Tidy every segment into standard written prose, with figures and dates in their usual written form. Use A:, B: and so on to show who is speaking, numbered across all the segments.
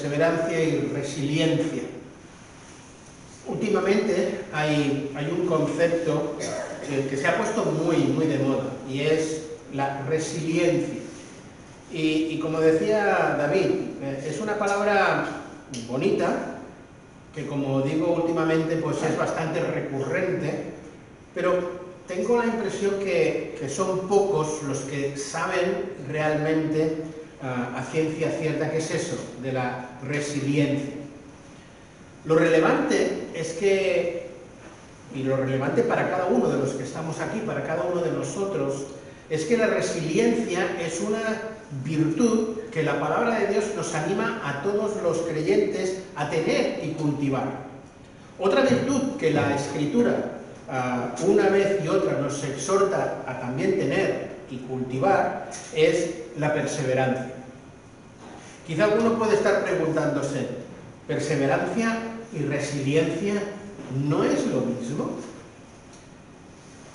A: perseverancia y resiliencia. Últimamente hay un concepto que se ha puesto muy de moda, y es la resiliencia. Y como decía David, es una palabra bonita, que como digo últimamente pues es bastante recurrente, pero tengo la impresión que son pocos los que saben realmente a ciencia cierta qué es eso de la resiliencia. Lo relevante es que, y lo relevante para cada uno de los que estamos aquí, para cada uno de nosotros, es que la resiliencia es una virtud que la palabra de Dios nos anima a todos los creyentes a tener y cultivar. Otra virtud que la Escritura una vez y otra nos exhorta a también tener y cultivar es la perseverancia. Quizá alguno puede estar preguntándose, ¿perseverancia y resiliencia no es lo mismo?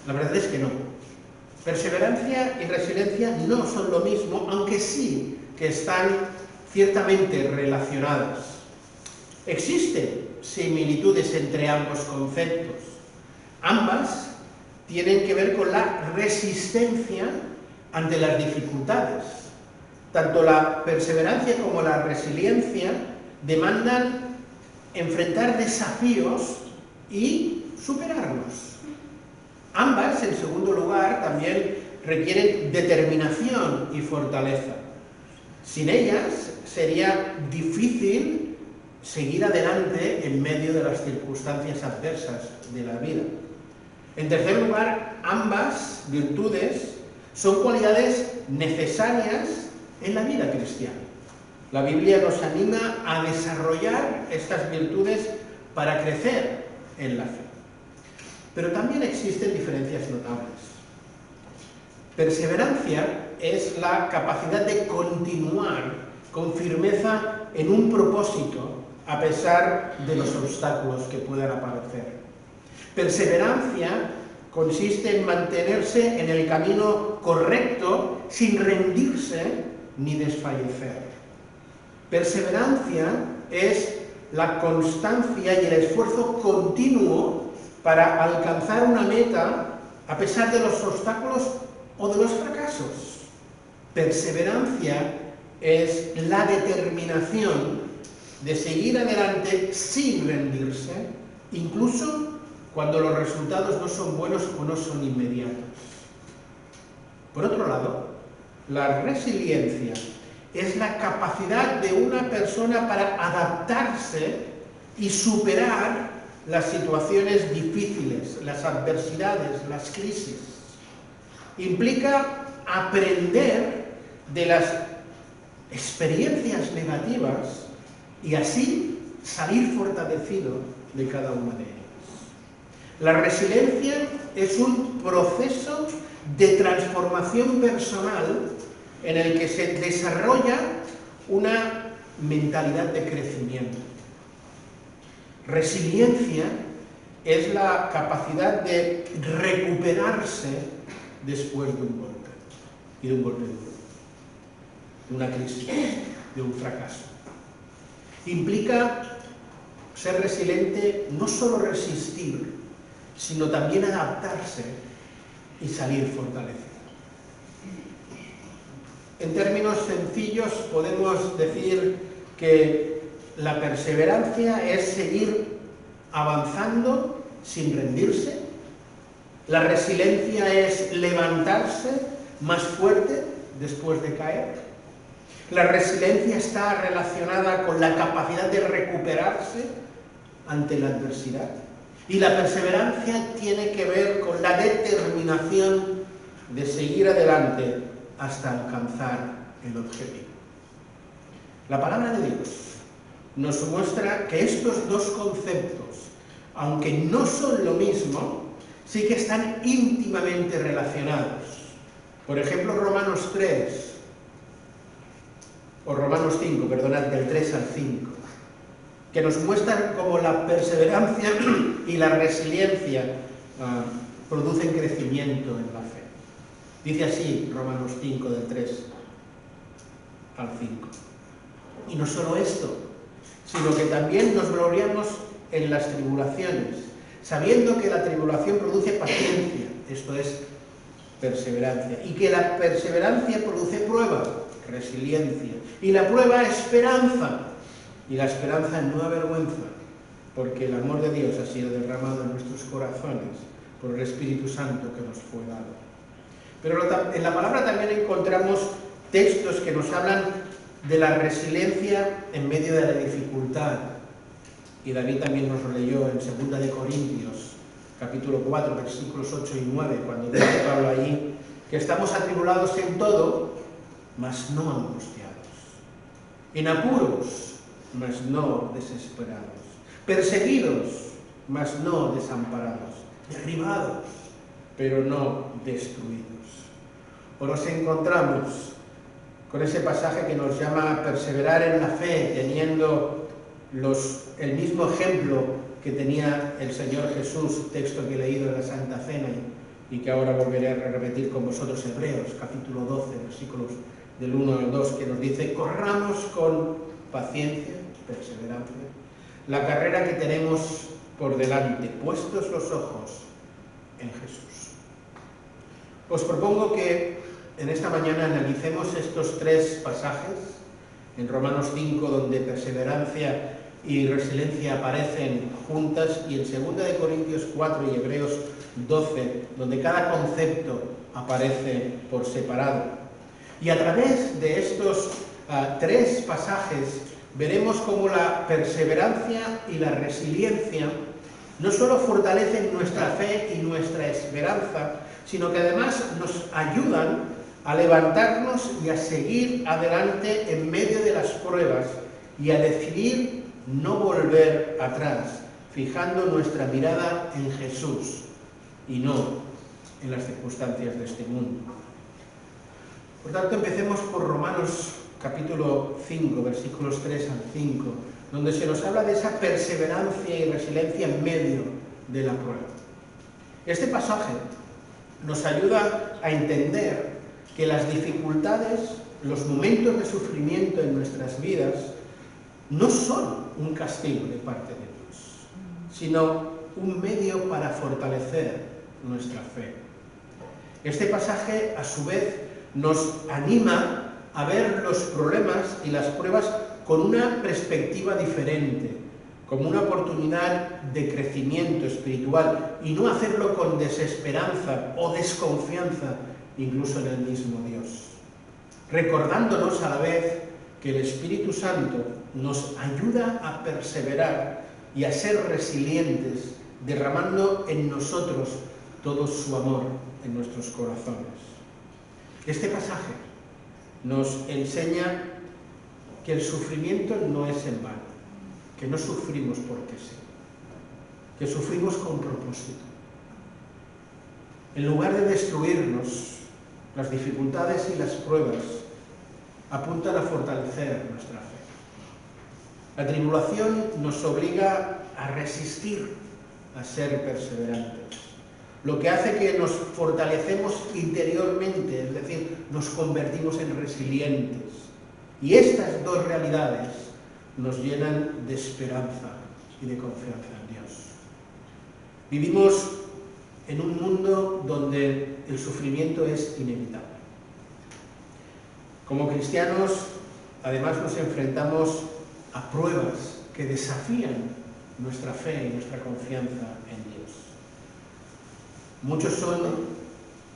A: La verdad es que no. Perseverancia y resiliencia no son lo mismo, aunque sí que están ciertamente relacionadas. Existen similitudes entre ambos conceptos. Ambas tienen que ver con la resistencia ante las dificultades. Tanto la perseverancia como la resiliencia demandan enfrentar desafíos y superarlos. Ambas, en segundo lugar, también requieren determinación y fortaleza. Sin ellas sería difícil seguir adelante en medio de las circunstancias adversas de la vida. En tercer lugar, ambas virtudes son cualidades necesarias en la vida cristiana. La Biblia nos anima a desarrollar estas virtudes para crecer en la fe. Pero también existen diferencias notables. Perseverancia es la capacidad de continuar con firmeza en un propósito a pesar de los obstáculos que puedan aparecer. Perseverancia consiste en mantenerse en el camino correcto sin rendirse ni desfallecer. Perseverancia es la constancia y el esfuerzo continuo para alcanzar una meta a pesar de los obstáculos o de los fracasos. Perseverancia es la determinación de seguir adelante sin rendirse, incluso cuando los resultados no son buenos o no son inmediatos. Por otro lado, la resiliencia es la capacidad de una persona para adaptarse y superar las situaciones difíciles, las adversidades, las crisis. Implica aprender de las experiencias negativas y así salir fortalecido de cada una de ellas. La resiliencia es un proceso de transformación personal en el que se desarrolla una mentalidad de crecimiento. Resiliencia es la capacidad de recuperarse después de un golpe, y de un golpe duro, de una crisis, de un fracaso. Implica ser resiliente, no solo resistir, sino también adaptarse y salir fortalecido. En términos sencillos podemos decir que la perseverancia es seguir avanzando sin rendirse. La resiliencia es levantarse más fuerte después de caer. La resiliencia está relacionada con la capacidad de recuperarse ante la adversidad. Y la perseverancia tiene que ver con la determinación de seguir adelante hasta alcanzar el objetivo. La palabra de Dios nos muestra que estos dos conceptos, aunque no son lo mismo, sí que están íntimamente relacionados. Por ejemplo, Romanos 3, o Romanos 5, perdonad, del 3 al 5, que nos muestran cómo la perseverancia y la resiliencia producen crecimiento en la fe. Dice así Romanos 5, del 3 al 5. Y no solo esto, sino que también nos gloriamos en las tribulaciones, sabiendo que la tribulación produce paciencia, esto es perseverancia, y que la perseverancia produce prueba, resiliencia, y la prueba esperanza, y la esperanza no avergüenza, porque el amor de Dios ha sido derramado en nuestros corazones por el Espíritu Santo que nos fue dado. Pero en la palabra también encontramos textos que nos hablan de la resiliencia en medio de la dificultad. Y David también nos lo leyó en 2 de Corintios, capítulo 4, versículos 8 y 9, cuando dice Pablo allí que estamos atribulados en todo, mas no angustiados, en apuros, mas no desesperados, perseguidos, mas no desamparados, derribados, pero no destruidos. O nos encontramos con ese pasaje que nos llama a perseverar en la fe, teniendo el mismo ejemplo que tenía el Señor Jesús, texto que he leído en la Santa Cena y que ahora volveré a repetir con vosotros, Hebreos, capítulo 12, versículos del 1 al 2, que nos dice: corramos con paciencia, perseverancia, la carrera que tenemos por delante, puestos los ojos en Jesús. Os propongo que en esta mañana analicemos estos tres pasajes, en Romanos 5, donde perseverancia y resiliencia aparecen juntas, y en 2 de Corintios 4 y Hebreos 12, donde cada concepto aparece por separado. Y a través de estos tres pasajes veremos cómo la perseverancia y la resiliencia no solo fortalecen nuestra fe y nuestra esperanza, sino que además nos ayudan a levantarnos y a seguir adelante en medio de las pruebas y a decidir no volver atrás, fijando nuestra mirada en Jesús y no en las circunstancias de este mundo. Por tanto, empecemos por Romanos capítulo 5, versículos 3 al 5, donde se nos habla de esa perseverancia y resiliencia en medio de la prueba. Este pasaje nos ayuda a entender que las dificultades, los momentos de sufrimiento en nuestras vidas, no son un castigo de parte de Dios, sino un medio para fortalecer nuestra fe. Este pasaje, a su vez, nos anima a ver los problemas y las pruebas con una perspectiva diferente, como una oportunidad de crecimiento espiritual, y no hacerlo con desesperanza o desconfianza, incluso en el mismo Dios. Recordándonos a la vez que el Espíritu Santo nos ayuda a perseverar y a ser resilientes, derramando en nosotros todo su amor en nuestros corazones. Este pasaje nos enseña que el sufrimiento no es en vano, que no sufrimos porque sí, que sufrimos con propósito. En lugar de destruirnos, las dificultades y las pruebas apuntan a fortalecer nuestra fe. La tribulación nos obliga a resistir, a ser perseverantes, lo que hace que nos fortalecemos interiormente, es decir, nos convertimos en resilientes. Y estas dos realidades nos llenan de esperanza y de confianza en Dios. Vivimos en un mundo donde el sufrimiento es inevitable. Como cristianos, además, nos enfrentamos a pruebas que desafían nuestra fe y nuestra confianza en Dios. Muchos son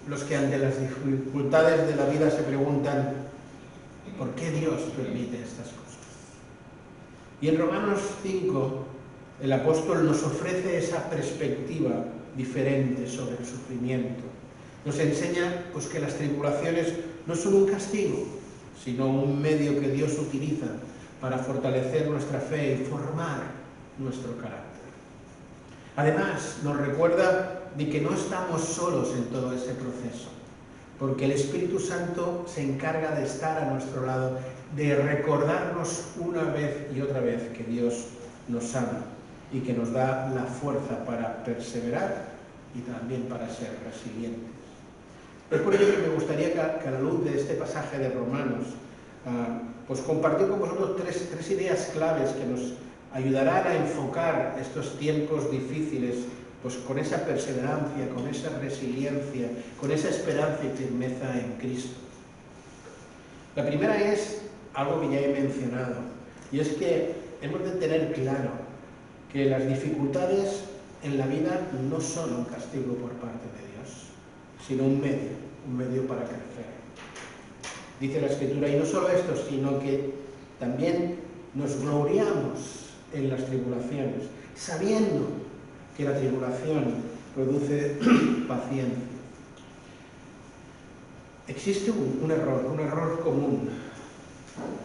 A: los que ante las dificultades de la vida se preguntan: ¿por qué Dios permite estas cosas? Y en Romanos 5, el apóstol nos ofrece esa perspectiva diferente sobre el sufrimiento. Nos enseña pues, que las tribulaciones no son un castigo, sino un medio que Dios utiliza para fortalecer nuestra fe y formar nuestro carácter. Además, nos recuerda de que no estamos solos en todo ese proceso, porque el Espíritu Santo se encarga de estar a nuestro lado, de recordarnos una vez y otra vez que Dios nos ama y que nos da la fuerza para perseverar y también para ser resilientes. Es por ello que me gustaría que a la luz de este pasaje de Romanos pues compartir con vosotros tres ideas claves que nos ayudarán a enfocar estos tiempos difíciles pues con esa perseverancia, con esa resiliencia, con esa esperanza y firmeza en Cristo. La primera es algo que ya he mencionado, y es que hemos de tener claro que las dificultades en la vida no son un castigo por parte de Dios, sino un medio para crecer. Dice la Escritura, y no solo esto, sino que también nos gloriamos en las tribulaciones, sabiendo que la tribulación produce paciencia. Existe un error común,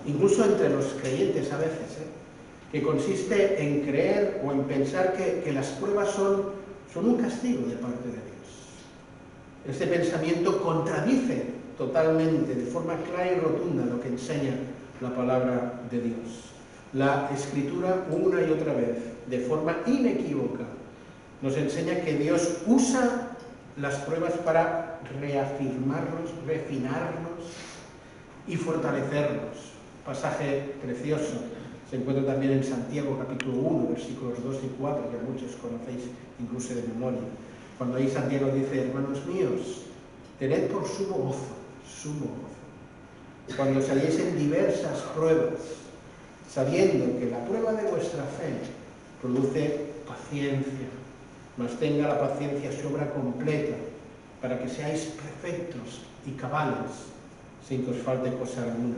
A: incluso entre los creyentes a veces, que consiste en creer o en pensar que las pruebas son un castigo de parte de Dios. Este pensamiento contradice totalmente, de forma clara y rotunda, lo que enseña la palabra de Dios. La Escritura, una y otra vez, de forma inequívoca, nos enseña que Dios usa las pruebas para reafirmarnos, refinarnos y fortalecernos. Pasaje precioso se encuentra también en Santiago capítulo 1, versículos 2 y 4, que muchos conocéis incluso de memoria. Cuando ahí Santiago dice, hermanos míos, tened por sumo gozo, cuando saliéis en diversas pruebas, sabiendo que la prueba de vuestra fe produce paciencia, mas tenga la paciencia su obra completa, para que seáis perfectos y cabales, sin que os falte cosa alguna.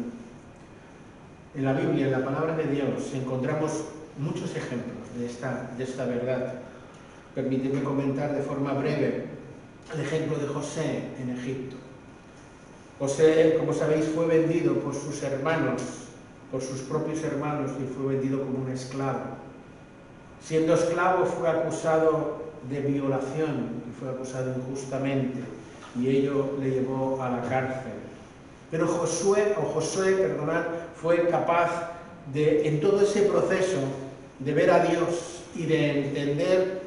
A: En la Biblia, en la palabra de Dios, encontramos muchos ejemplos de esta verdad. Permíteme comentar de forma breve el ejemplo de José en Egipto. José, como sabéis, fue vendido por sus hermanos, por sus propios hermanos, y fue vendido como un esclavo. Siendo esclavo fue acusado de violación y fue acusado injustamente, y ello le llevó a la cárcel. Pero Josué, fue capaz de, en todo ese proceso, de ver a Dios y de entender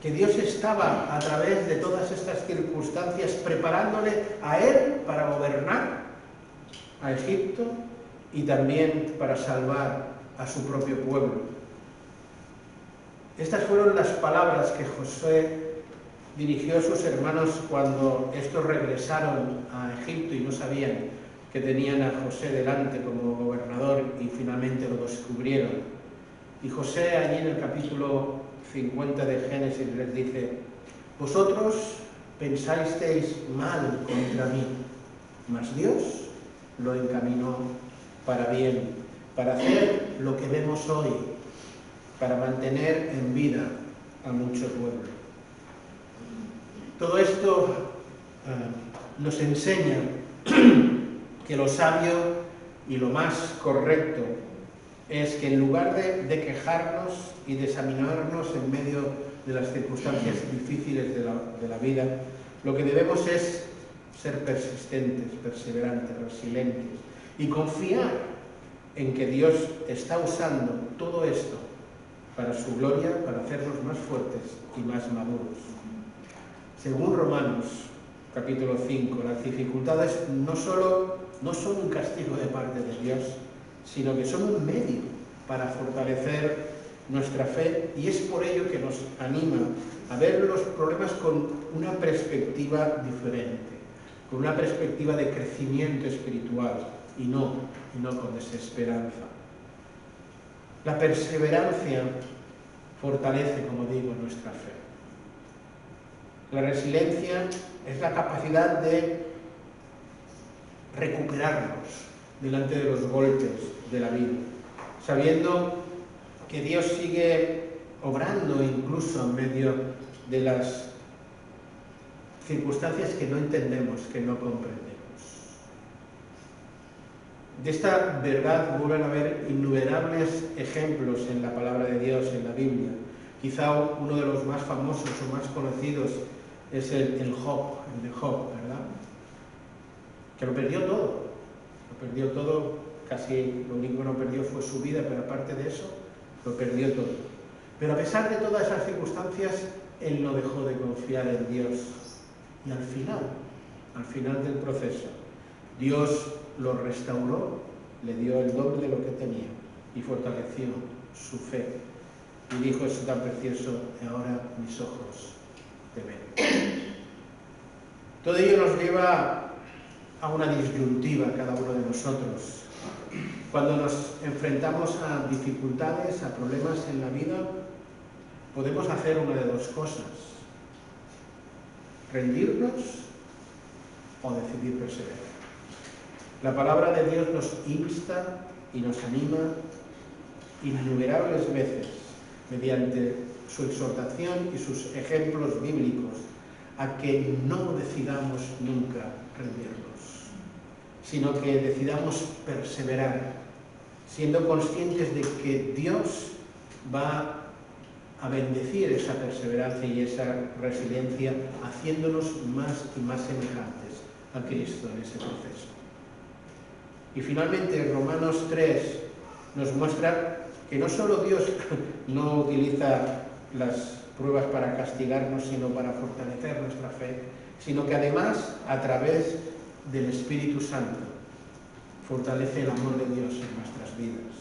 A: que Dios estaba, a través de todas estas circunstancias, preparándole a él para gobernar a Egipto y también para salvar a su propio pueblo. Estas fueron las palabras que Josué dirigió a sus hermanos cuando estos regresaron a Egipto y no sabían que tenían a José delante como gobernador, y finalmente lo descubrieron. Y José, allí en el capítulo 50 de Génesis, les dice, vosotros pensasteis mal contra mí, mas Dios lo encaminó para bien, para hacer lo que vemos hoy, para mantener en vida a mucho pueblo. Todo esto nos enseña que lo sabio y lo más correcto es que en lugar de quejarnos y de examinarnos en medio de las circunstancias difíciles de la vida, lo que debemos es ser persistentes, perseverantes, resilientes y confiar en que Dios está usando todo esto para su gloria, para hacernos más fuertes y más maduros. Según Romanos, capítulo 5, las dificultades no son un castigo de parte de Dios, sino que son un medio para fortalecer nuestra fe, y es por ello que nos anima a ver los problemas con una perspectiva diferente, con una perspectiva de crecimiento espiritual y no con desesperanza. La perseverancia fortalece, como digo, nuestra fe. La resiliencia es la capacidad de recuperarnos delante de los golpes de la vida, sabiendo que Dios sigue obrando incluso en medio de las circunstancias que no entendemos, que no comprendemos. De esta verdad vuelven a haber innumerables ejemplos en la palabra de Dios, en la Biblia. Quizá uno de los más famosos o más conocidos es el de Job, ¿verdad? Que lo perdió todo, casi lo único que no perdió fue su vida, pero aparte de eso, lo perdió todo. Pero a pesar de todas esas circunstancias, él no dejó de confiar en Dios. Y al final del proceso, Dios lo restauró le dio el doble de lo que tenía y fortaleció su fe. Y dijo eso tan precioso: ahora mis ojos te ven. Todo ello nos lleva a una disyuntiva cada uno de nosotros. Cuando nos enfrentamos a dificultades, a problemas en la vida, podemos hacer una de dos cosas: rendirnos o decidir perseverar. La palabra de Dios nos insta y nos anima innumerables veces, mediante su exhortación y sus ejemplos bíblicos, a que no decidamos nunca rendirnos, sino que decidamos perseverar, siendo conscientes de que Dios va a bendecir esa perseverancia y esa resiliencia, haciéndonos más y más semejantes a Cristo en ese proceso. Y finalmente, Romanos 3 nos muestra que no solo Dios no utiliza las pruebas para castigarnos, sino para fortalecer nuestra fe, sino que además, a través del Espíritu Santo, fortalece el amor de Dios en nuestras vidas.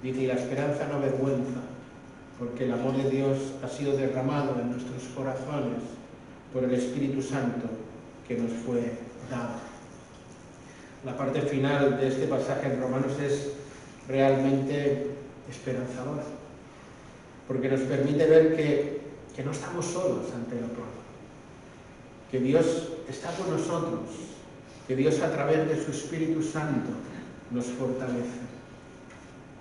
A: Dice: y la esperanza no avergüenza, porque el amor de Dios ha sido derramado en nuestros corazones por el Espíritu Santo que nos fue dado. La parte final de este pasaje en Romanos es realmente esperanzadora, porque nos permite ver que no estamos solos ante la prueba, que Dios está con nosotros, que Dios a través de su Espíritu Santo nos fortalece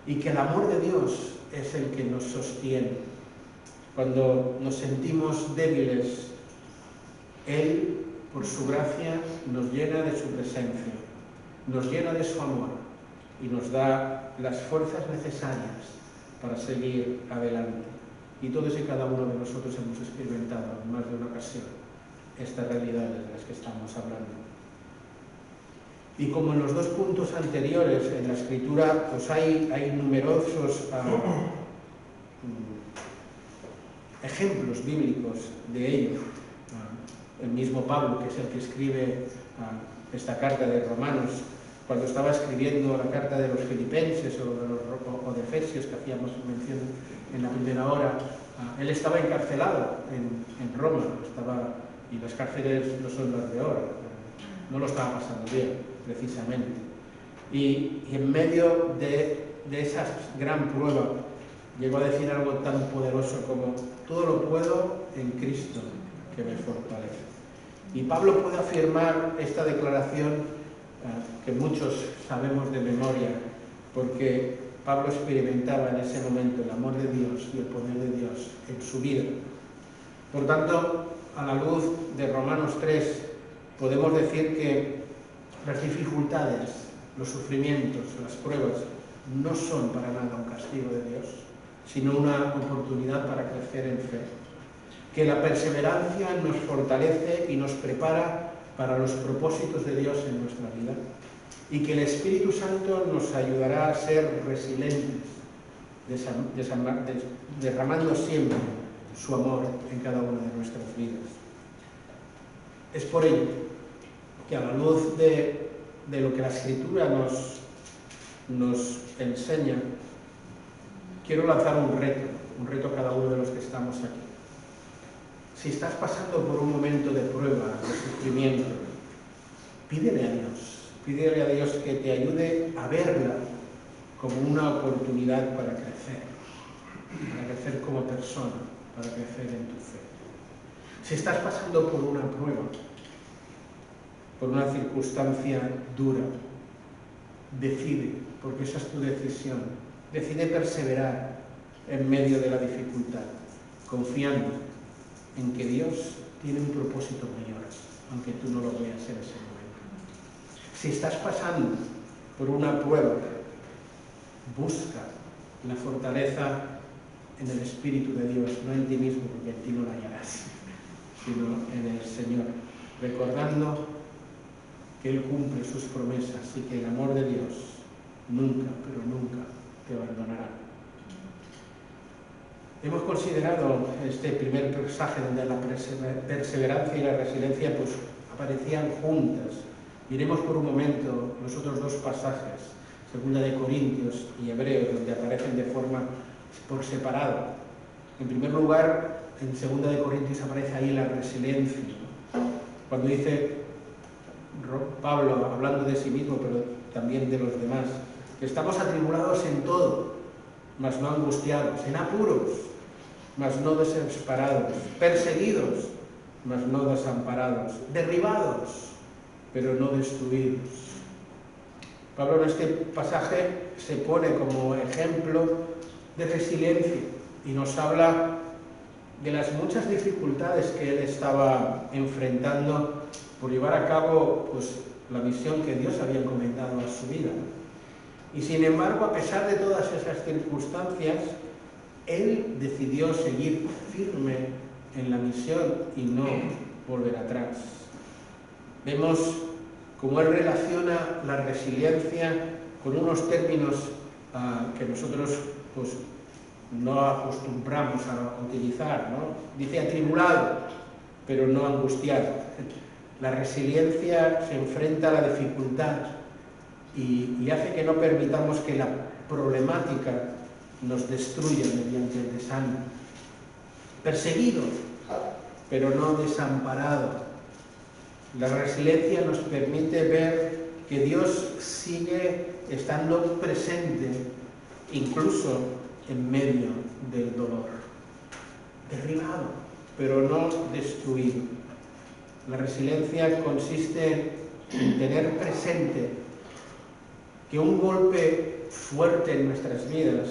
A: y que el amor de Dios es el que nos sostiene. Cuando nos sentimos débiles, Él, por su gracia, nos llena de su presencia, nos llena de su amor y nos da las fuerzas necesarias para seguir adelante. Y todos y cada uno de nosotros hemos experimentado en más de una ocasión estas realidades de las que estamos hablando. Y como en los dos puntos anteriores en la Escritura, pues hay numerosos ejemplos bíblicos de ello. El mismo Pablo, que es el que escribe esta carta de Romanos, cuando estaba escribiendo la carta de los Filipenses o de Efesios, que hacíamos mención en la primera hora, él estaba encarcelado en Roma, y las cárceles no son las de ahora, no lo estaba pasando bien, precisamente. Y en medio de esa gran prueba, llegó a decir algo tan poderoso como: todo lo puedo en Cristo que me fortalece. Y Pablo puede afirmar esta declaración que muchos sabemos de memoria, porque Pablo experimentaba en ese momento el amor de Dios y el poder de Dios en su vida. Por tanto, a la luz de Romanos 3, podemos decir que las dificultades, los sufrimientos, las pruebas, no son para nada un castigo de Dios, sino una oportunidad para crecer en fe. Que la perseverancia nos fortalece y nos prepara para los propósitos de Dios en nuestra vida, y que el Espíritu Santo nos ayudará a ser resilientes, derramando siempre su amor en cada una de nuestras vidas. Es por ello que, a la luz de lo que la Escritura nos enseña, quiero lanzar un reto a cada uno de los que estamos aquí. Si estás pasando por un momento de prueba, de sufrimiento, pídele a Dios que te ayude a verla como una oportunidad para crecer como persona, para crecer en tu fe. Si estás pasando por una prueba, por una circunstancia dura, decide, porque esa es tu decisión, decide perseverar en medio de la dificultad, confiando en que Dios tiene un propósito mayor, aunque tú no lo veas en ese momento. Si estás pasando por una prueba, busca la fortaleza en el Espíritu de Dios, no en ti mismo, porque en ti no la hallarás, sino en el Señor, recordando que Él cumple sus promesas y que el amor de Dios nunca, pero nunca te abandonará. Hemos considerado este primer pasaje donde la perseverancia y la resiliencia pues aparecían juntas. Miremos por un momento los otros dos pasajes. Segunda de Corintios y Hebreos, donde aparecen de forma por separado. En primer lugar, en Segunda de Corintios aparece ahí la resiliencia, ¿no? Cuando dice Pablo, hablando de sí mismo, pero también de los demás, que estamos atribulados en todo, mas no angustiados, en apuros, mas no desesperados, perseguidos, mas no desamparados, derribados, pero no destruidos. Pablo en este pasaje se pone como ejemplo de resiliencia y nos habla de las muchas dificultades que él estaba enfrentando por llevar a cabo pues, la misión que Dios había encomendado a su vida. Y sin embargo, a pesar de todas esas circunstancias, él decidió seguir firme en la misión y no volver atrás. Vemos cómo él relaciona la resiliencia con unos términos que nosotros pues, no acostumbramos a utilizar, ¿no? Dice atribulado, pero no angustiado. La resiliencia se enfrenta a la dificultad y hace que no permitamos que la problemática nos destruya mediante el desánimo. Perseguido, pero no desamparado. La resiliencia nos permite ver que Dios sigue estando presente, incluso en medio del dolor. Derribado, pero no destruido. La resiliencia consiste en tener presente que un golpe fuerte en nuestras vidas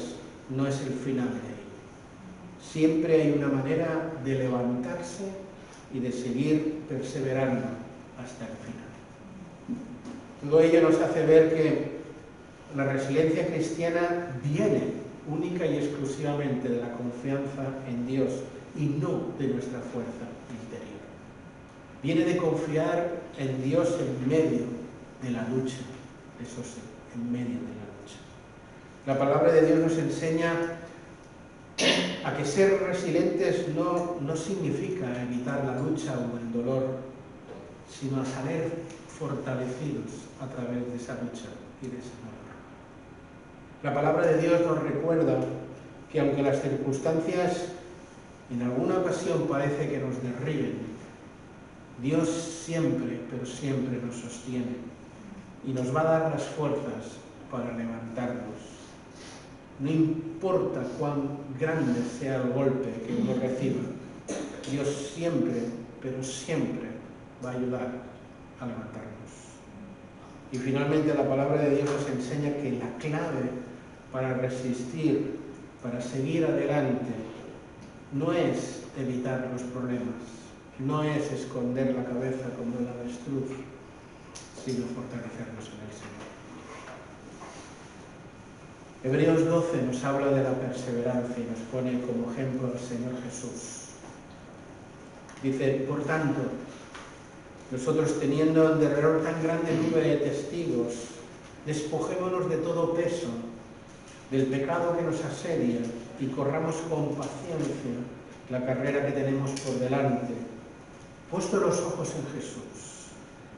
A: no es el final de ello. Siempre hay una manera de levantarse y de seguir perseverando hasta el final. Todo ello nos hace ver que la resiliencia cristiana viene única y exclusivamente de la confianza en Dios y no de nuestra fuerza interior. Viene de confiar en Dios en medio de la lucha, eso sí, en medio de la lucha. La palabra de Dios nos enseña a que ser resilientes no significa evitar la lucha o el dolor, sino a salir fortalecidos a través de esa lucha y de ese dolor. La palabra de Dios nos recuerda que aunque las circunstancias en alguna ocasión parece que nos derriben, Dios siempre, pero siempre nos sostiene y nos va a dar las fuerzas para levantarnos. No importa cuán grande sea el golpe que uno reciba, Dios siempre, pero siempre va a ayudar a levantarnos. Y finalmente la palabra de Dios nos enseña que la clave para resistir, para seguir adelante, no es evitar los problemas, no es esconder la cabeza como el avestruz, sino fortalecernos en el Señor. Hebreos 12 nos habla de la perseverancia y nos pone como ejemplo al Señor Jesús. Dice, por tanto, nosotros teniendo en derredor tan grande nube de testigos, despojémonos de todo peso, del pecado que nos asedia y corramos con paciencia la carrera que tenemos por delante, puesto los ojos en Jesús,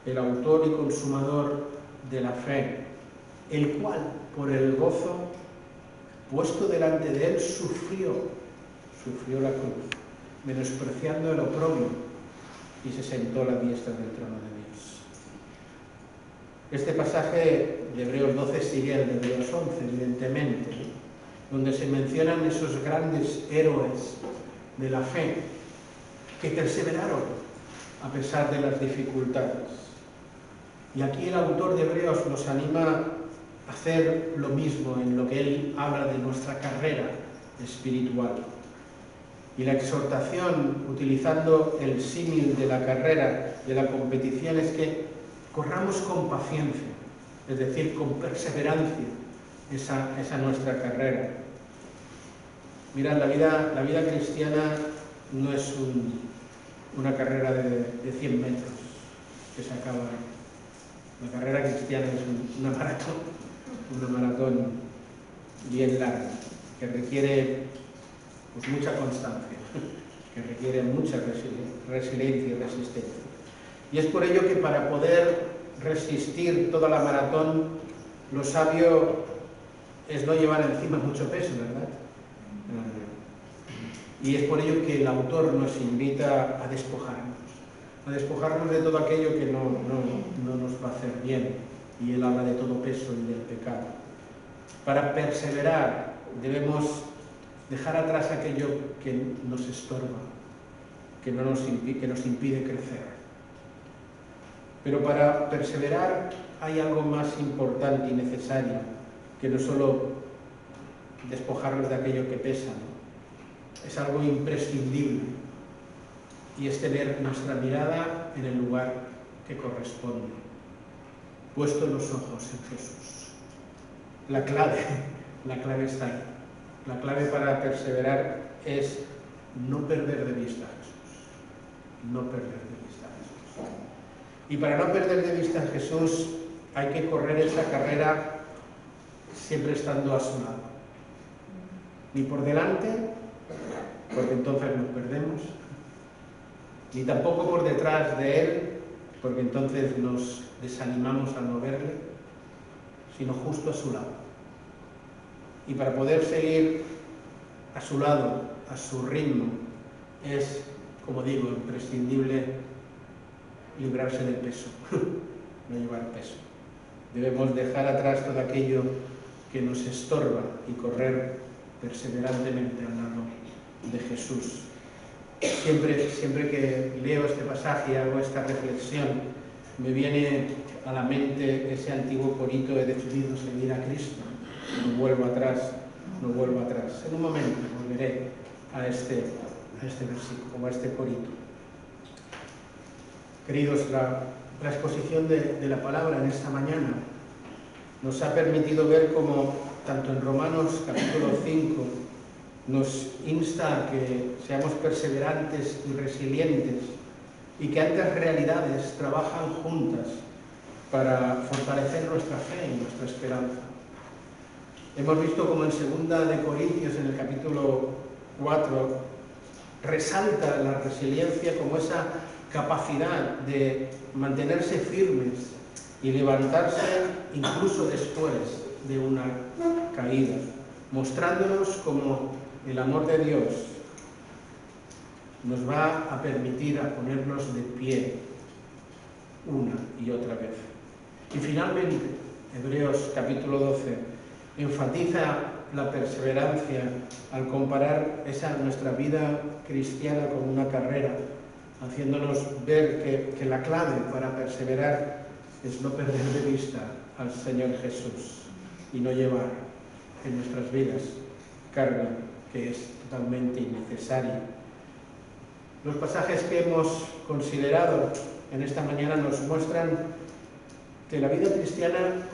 A: el autor y consumador de la fe, el cual, por el gozo puesto delante de él, sufrió la cruz, menospreciando el oprobio, y se sentó a la diestra del trono de Dios. Este pasaje de Hebreos 12 sigue el de Hebreos 11, evidentemente, donde se mencionan esos grandes héroes de la fe que perseveraron a pesar de las dificultades. Y aquí el autor de Hebreos nos anima a hacer lo mismo en lo que él habla de nuestra carrera espiritual. Y la exhortación, utilizando el símil de la carrera, de la competición, es que corramos con paciencia, es decir, con perseverancia, esa nuestra carrera. Mirad, la vida cristiana no es una carrera de 100 metros que se acaba. La carrera cristiana es una maratón bien larga, que requiere pues, mucha constancia, que requiere mucha resiliencia y resistencia. Y es por ello que para poder resistir toda la maratón Lo sabio es no llevar encima mucho peso, ¿verdad? Y es por ello que el autor nos invita a despojarnos de todo aquello que no nos va a hacer bien. Y él habla de todo peso y del pecado. Para perseverar debemos dejar atrás aquello que nos estorba, que nos impide crecer. Pero para perseverar hay algo más importante y necesario que no solo despojarnos de aquello que pesa, ¿no? Es algo imprescindible, y es tener nuestra mirada en el lugar que corresponde, puesto los ojos en Jesús. La clave está ahí. La clave para perseverar es no perder de vista a Jesús. No perder de vista a Jesús. Y para no perder de vista a Jesús hay que correr esa carrera siempre estando a su lado. Ni por delante, porque entonces nos perdemos, ni tampoco por detrás de él, porque entonces nos desanimamos al no verle, sino justo a su lado. Y para poder seguir a su lado, a su ritmo, es, como digo, imprescindible librarse del peso, no llevar peso. Debemos dejar atrás todo aquello que nos estorba y correr perseverantemente al lado de Jesús. Siempre que leo este pasaje y hago esta reflexión, me viene a la mente ese antiguo corito: he decidido seguir a Cristo, no vuelvo atrás, no vuelvo atrás. En un momento volveré a este versículo, a este corito. Queridos, la exposición de la palabra en esta mañana nos ha permitido ver cómo, tanto en Romanos capítulo 5, nos insta a que seamos perseverantes y resilientes, y que ambas realidades trabajan juntas para fortalecer nuestra fe y nuestra esperanza. Hemos visto como en 2 de Corintios, en el capítulo 4, resalta la resiliencia como esa capacidad de mantenerse firmes y levantarse incluso después de una caída, mostrándonos como el amor de Dios nos va a permitir a ponernos de pie una y otra vez. Y finalmente, Hebreos capítulo 12 enfatiza la perseverancia al comparar nuestra vida cristiana con una carrera, haciéndonos ver que la clave para perseverar es no perder de vista al Señor Jesús y no llevar en nuestras vidas carga que es totalmente innecesaria. Los pasajes que hemos considerado en esta mañana nos muestran que la vida cristiana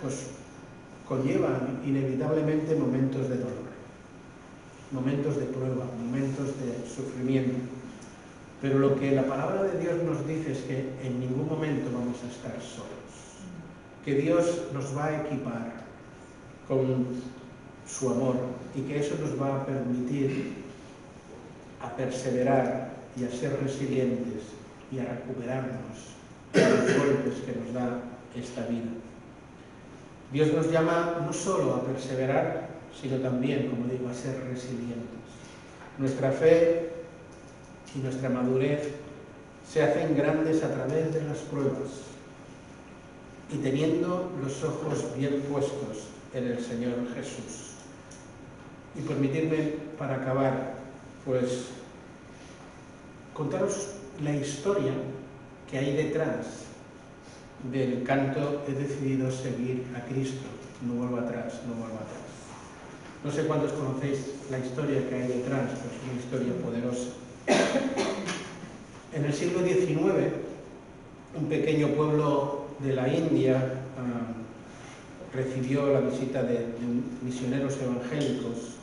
A: conlleva inevitablemente momentos de dolor, momentos de prueba, momentos de sufrimiento. Pero lo que la palabra de Dios nos dice es que en ningún momento vamos a estar solos, que Dios nos va a equipar con su amor y que eso nos va a permitir a perseverar y a ser resilientes y a recuperarnos de los golpes que nos da esta vida. Dios nos llama no solo a perseverar, sino también, como digo, a ser resilientes. Nuestra fe y nuestra madurez se hacen grandes a través de las pruebas y teniendo los ojos bien puestos en el Señor Jesús. Y permitidme, para acabar, pues contaros la historia que hay detrás del canto "He decidido seguir a Cristo, no vuelvo atrás, no vuelvo atrás". No sé cuántos conocéis la historia que hay detrás, pero es una historia poderosa. En el siglo XIX, un pequeño pueblo de la India recibió la visita de misioneros evangélicos,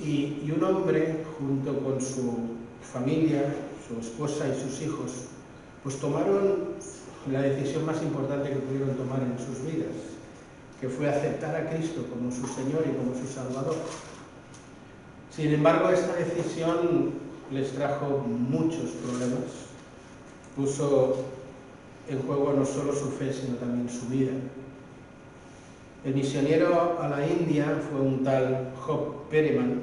A: y un hombre, junto con su familia, su esposa y sus hijos, pues tomaron la decisión más importante que pudieron tomar en sus vidas, que fue aceptar a Cristo como su Señor y como su Salvador. Sin embargo, esta decisión les trajo muchos problemas. Puso en juego no solo su fe, sino también su vida. El misionero a la India fue un tal Job Pereman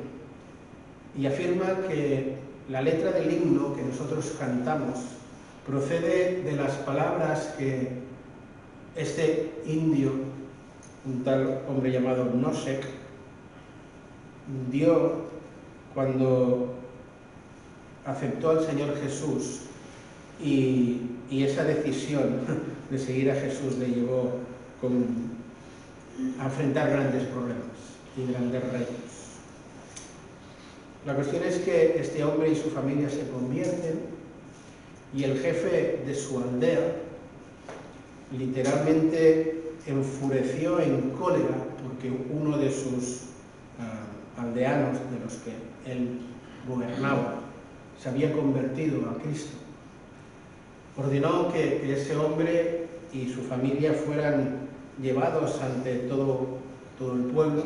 A: y afirma que la letra del himno que nosotros cantamos procede de las palabras que este indio, un tal hombre llamado Nosek, dio cuando aceptó al Señor Jesús y esa decisión de seguir a Jesús le llevó a enfrentar grandes problemas y grandes retos. La cuestión es que este hombre y su familia se convierten y el jefe de su aldea literalmente enfureció en cólera porque uno de sus aldeanos, de los que él gobernaba, se había convertido a Cristo. Ordenó que ese hombre y su familia fueran llevados ante todo el pueblo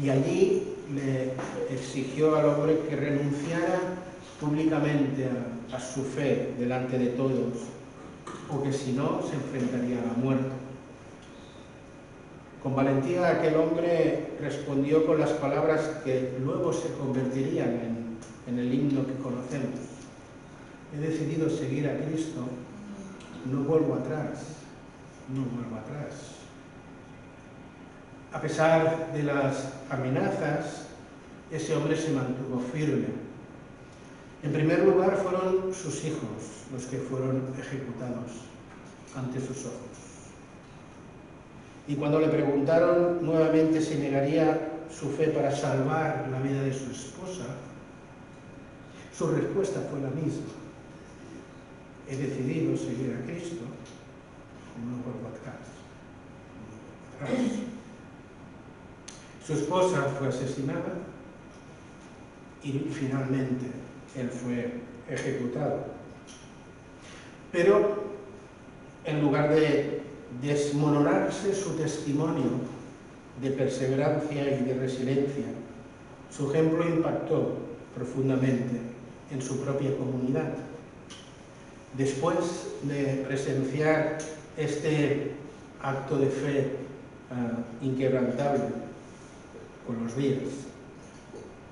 A: y allí le exigió al hombre que renunciara públicamente a su fe delante de todos, o que si no se enfrentaría a la muerte. Con valentía aquel hombre respondió con las palabras que luego se convertirían en el himno que conocemos. He decidido seguir a Cristo, no vuelvo atrás, no vuelvo atrás. A pesar de las amenazas, ese hombre se mantuvo firme. En primer lugar fueron sus hijos los que fueron ejecutados ante sus ojos. Y cuando le preguntaron nuevamente si negaría su fe para salvar la vida de su esposa, su respuesta fue la misma. He decidido seguir a Cristo, no vuelvo atrás. No vuelvo atrás. Su esposa fue asesinada y finalmente él fue ejecutado. Pero en lugar de desmoronarse su testimonio de perseverancia y de resiliencia, su ejemplo impactó profundamente en su propia comunidad. Después de presenciar este acto de fe inquebrantable con los días,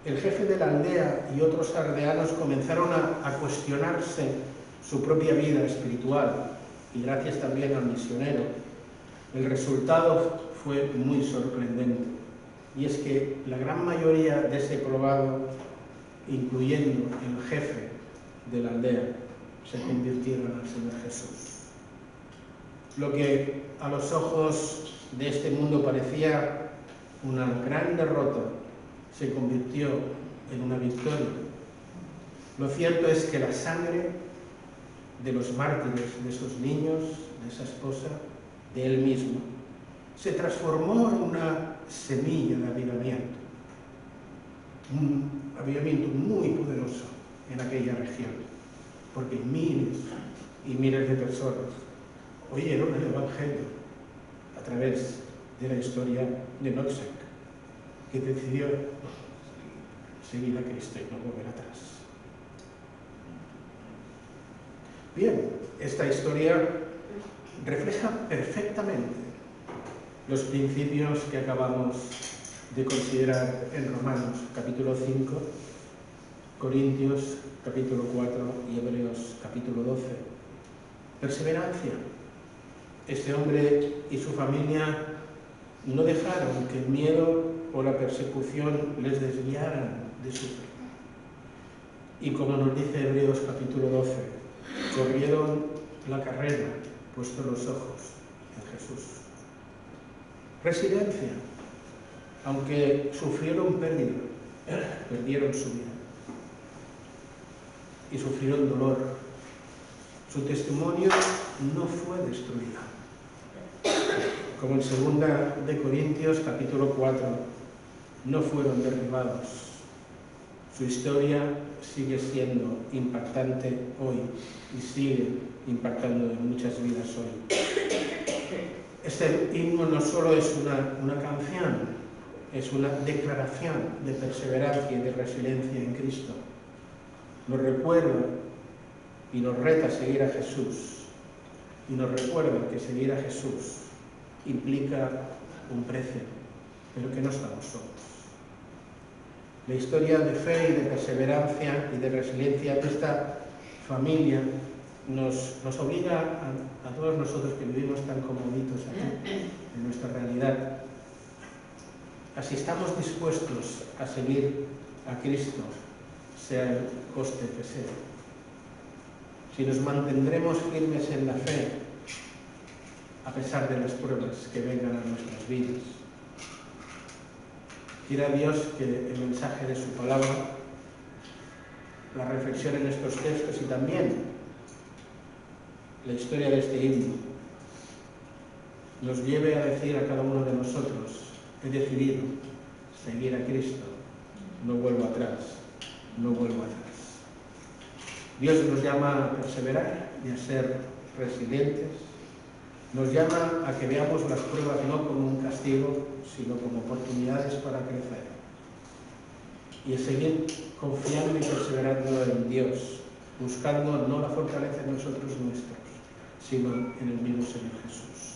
A: el jefe de la aldea y otros aldeanos comenzaron a cuestionarse su propia vida espiritual, y gracias también al misionero, el resultado fue muy sorprendente. Y es que la gran mayoría de ese poblado, incluyendo el jefe de la aldea, se convirtieron al Señor Jesús. Lo que a los ojos de este mundo parecía una gran derrota, se convirtió en una victoria. Lo cierto es que la sangre de los mártires, de esos niños, de esa esposa, de él mismo, se transformó en una semilla de avivamiento. Un avivamiento muy poderoso en aquella región, porque miles y miles de personas oyeron el Evangelio a través de la historia de Nosek, que decidió seguir a Cristo y no volver atrás. Bien, esta historia refleja perfectamente los principios que acabamos de considerar en Romanos capítulo 5, Corintios capítulo 4 y Hebreos capítulo 12. Perseverancia. Este hombre y su familia no dejaron que el miedo o la persecución les desviaran de su fe. Y como nos dice Hebreos capítulo 12, corrieron la carrera, puestos los ojos en Jesús. Resiliencia. Aunque sufrieron pérdida, perdieron su vida y sufrieron dolor, su testimonio no fue destruido. Como en 2 de Corintios capítulo 4, no fueron derribados. Su historia sigue siendo impactante hoy y sigue impactando en muchas vidas hoy. Este himno no solo es una canción, es una declaración de perseverancia y de resiliencia en Cristo. Nos recuerda y nos reta a seguir a Jesús, y nos recuerda que seguir a Jesús implica un precio, pero que no estamos solos. La historia de fe y de perseverancia y de resiliencia de esta familia nos obliga a todos nosotros que vivimos tan comoditos aquí, en nuestra realidad, a si estamos dispuestos a seguir a Cristo, sea el coste que sea. Si nos mantendremos firmes en la fe, a pesar de las pruebas que vengan a nuestras vidas. Quiera Dios que el mensaje de su palabra, la reflexión en estos textos y también la historia de este himno nos lleve a decir a cada uno de nosotros: he decidido seguir a Cristo, no vuelvo atrás, no vuelvo atrás. Dios nos llama a perseverar y a ser resilientes, nos llama a que veamos las pruebas no como un castigo, sino como oportunidades para crecer y a seguir confiando y perseverando en Dios, buscando no la fortaleza en nosotros nuestros, sino en el mismo Señor Jesús.